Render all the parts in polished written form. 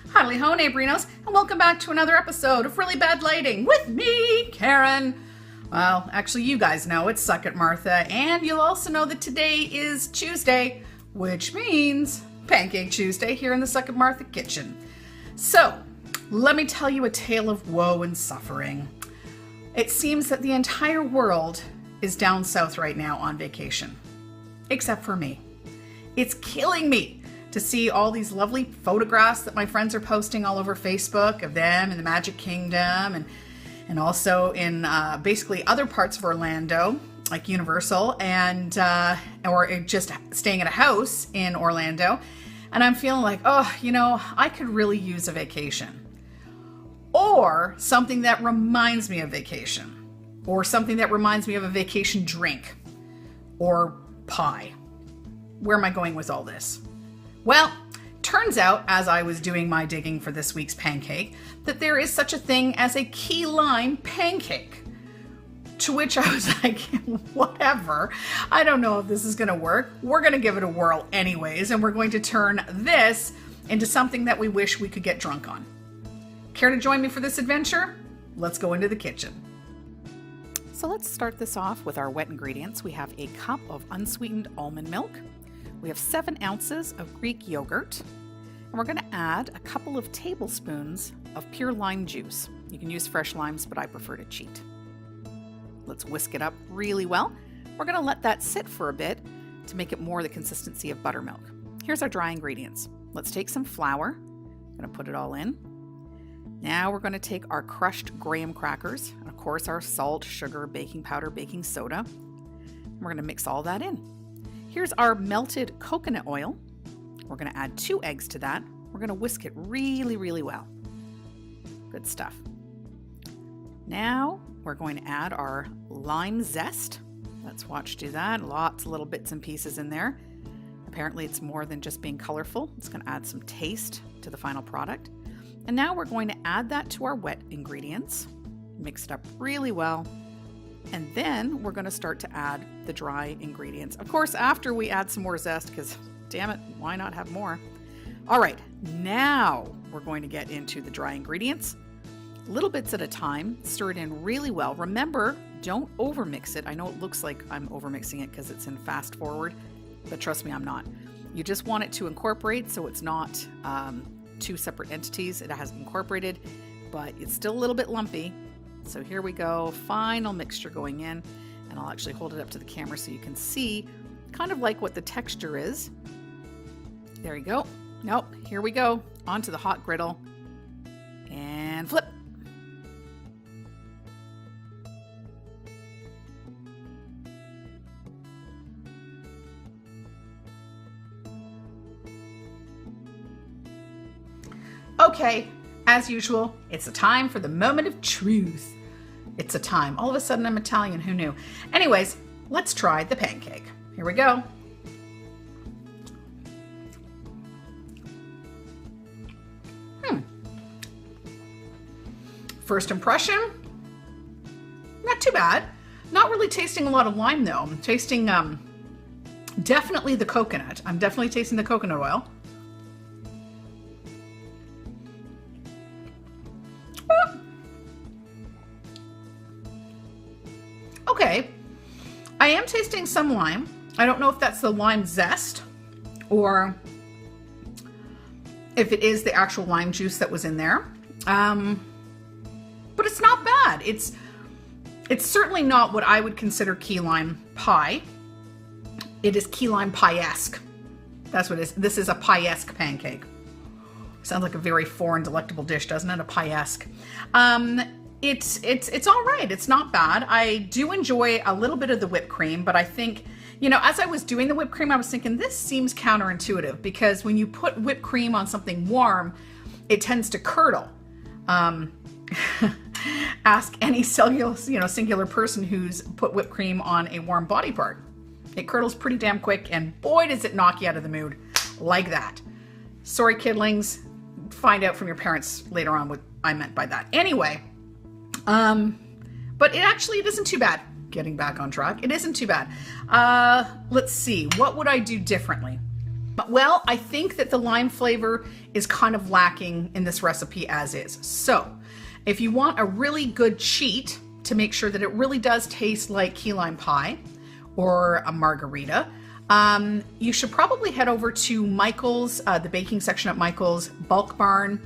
Howdy ho, neighborinos, and welcome back to another episode of Really Bad Lighting with me, Karen. Well, actually, you guys know it's Suck It Martha, and you'll also know that today is Tuesday, which means Pancake Tuesday here in the Suck It Martha kitchen. So, let me tell you a tale of woe and suffering. It seems that the entire world is down south right now on vacation, except for me. It's killing me to see all these lovely photographs that my friends are posting all over Facebook of them in the Magic Kingdom and also in basically other parts of Orlando, like Universal, and or just staying at a house in Orlando. And I'm feeling like, oh, you know, I could really use a vacation. Or something that reminds me of vacation. Or something that reminds me of a vacation drink. Or pie. Where am I going with all this? Well, turns out, as I was doing my digging for this week's pancake, that there is such a thing as a key lime pancake. To which I was like, whatever. I don't know if this is going to work. We're going to give it a whirl anyways, and we're going to turn this into something that we wish we could get drunk on. Care to join me for this adventure? Let's go into the kitchen. So let's start this off with our wet ingredients. We have a cup of unsweetened almond milk. We have 7 ounces of Greek yogurt, and we're going to add a couple of tablespoons of pure lime juice. You can use fresh limes, but I prefer to cheat. Let's whisk it up really well. We're going to let that sit for a bit to make it more the consistency of buttermilk. Here's our dry ingredients. Let's take some flour. I'm going to put it all in. Now we're going to take our crushed graham crackers, and of course our salt, sugar, baking powder, baking soda. And we're going to mix all that in. Here's our melted coconut oil. We're going to add 2 eggs to that. We're going to whisk it really, really well. Good stuff. Now we're going to add our lime zest. Let's watch do that. Lots of little bits and pieces in there. Apparently it's more than just being colorful. It's going to add some taste to the final product. And now we're going to add that to our wet ingredients. Mix it up really well. And then we're going to start to add the dry ingredients. Of course, after we add some more zest, because damn it, why not have more? All right, now we're going to get into the dry ingredients. Little bits at a time, stir it in really well. Remember, don't overmix it. I know it looks like I'm overmixing it because it's in fast forward, but trust me, I'm not. You just want it to incorporate so it's not 2 separate entities. It has incorporated, but it's still a little bit lumpy. So here we go, final mixture going in, and I'll actually hold it up to the camera so you can see kind of like what the texture is. There you go. Nope, here we go, onto the hot griddle, and flip. Okay, as usual, it's a time for the moment of truth. It's a time. All of a sudden I'm Italian, who knew? Anyways, let's try the pancake. Here we go. First impression, not too bad. Not really tasting a lot of lime though. I'm tasting definitely the coconut. I'm definitely tasting the coconut oil. Okay, I am tasting some lime. I don't know if that's the lime zest or if it is the actual lime juice that was in there. But it's not bad. It's certainly not what I would consider key lime pie. It is key lime pie-esque. That's what it is. This is a pie-esque pancake. Sounds like a very foreign, delectable dish, doesn't it? A pie-esque. It's all right. It's not bad. I do enjoy a little bit of the whipped cream, but I think, you know, as I was doing the whipped cream, I was thinking this seems counterintuitive because when you put whipped cream on something warm, it tends to curdle. Ask any singular person who's put whipped cream on a warm body part. It curdles pretty damn quick, and boy, does it knock you out of the mood like that. Sorry, kidlings. Find out from your parents later on what I meant by that. Anyway, but it isn't too bad. Getting back on track, it isn't too bad. Let's see, what would I do differently? Well, I think that the lime flavor is kind of lacking in this recipe as is. So if you want a really good cheat to make sure that it really does taste like key lime pie or a margarita, you should probably head over to Michael's, the baking section at Michael's Bulk Barn.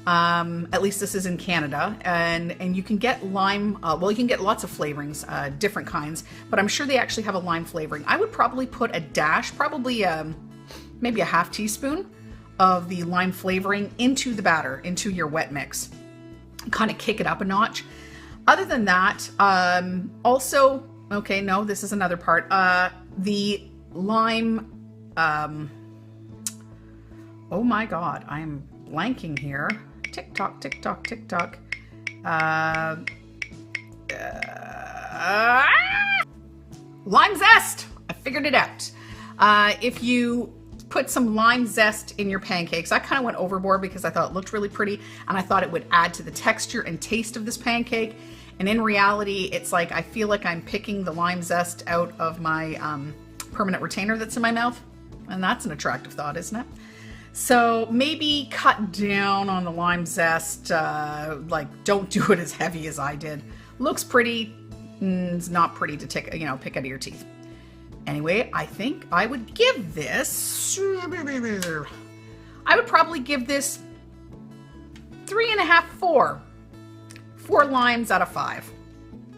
At least this is in Canada, and you can get lime, well, you can get lots of flavorings, different kinds, but I'm sure they actually have a lime flavoring. I would probably put a dash, probably maybe a half teaspoon of the lime flavoring into the batter, into your wet mix. Kind of kick it up a notch. Other than that, also, okay, no, this is another part. The lime, oh my God, I'm blanking here. Tick tock, tick tock, tick tock. Lime zest! I figured it out. If you put some lime zest in your pancakes, I kind of went overboard because I thought it looked really pretty and I thought it would add to the texture and taste of this pancake. And in reality, it's like I feel like I'm picking the lime zest out of my permanent retainer that's in my mouth. And that's an attractive thought, isn't it? So maybe cut down on the lime zest, like don't do it as heavy as I did. Looks pretty, it's not pretty to pick out of your teeth. Anyway, I think I would give this, I would probably give this 3.5, 4. 4 limes out of 5.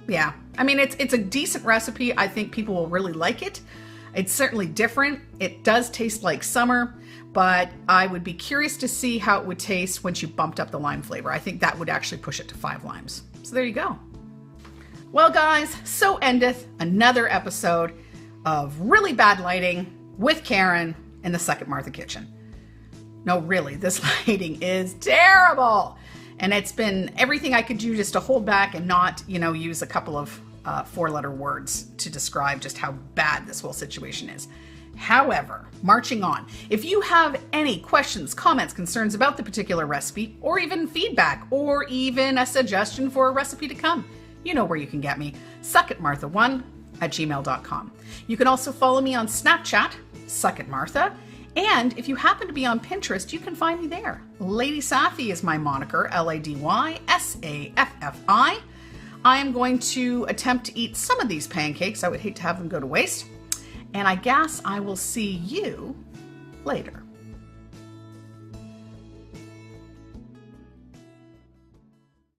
Yeah, I mean, it's a decent recipe. I think people will really like it. It's certainly different. It does taste like summer, but I would be curious to see how it would taste once you bumped up the lime flavor. I think that would actually push it to 5 limes. So there you go. Well, guys, so endeth another episode of Really Bad Lighting with Karen in the Second Martha kitchen. No, really, this lighting is terrible. And it's been everything I could do just to hold back and not, use a couple of 4-letter words to describe just how bad this whole situation is. However, marching on, if you have any questions, comments, concerns about the particular recipe, or even feedback, or even a suggestion for a recipe to come, you know where you can get me, suckitmartha1@gmail.com. You can also follow me on Snapchat, suckitmartha, and if you happen to be on Pinterest, you can find me there. Lady Safi is my moniker, LadySaffi. I am going to attempt to eat some of these pancakes. I would hate to have them go to waste. And I guess I will see you later.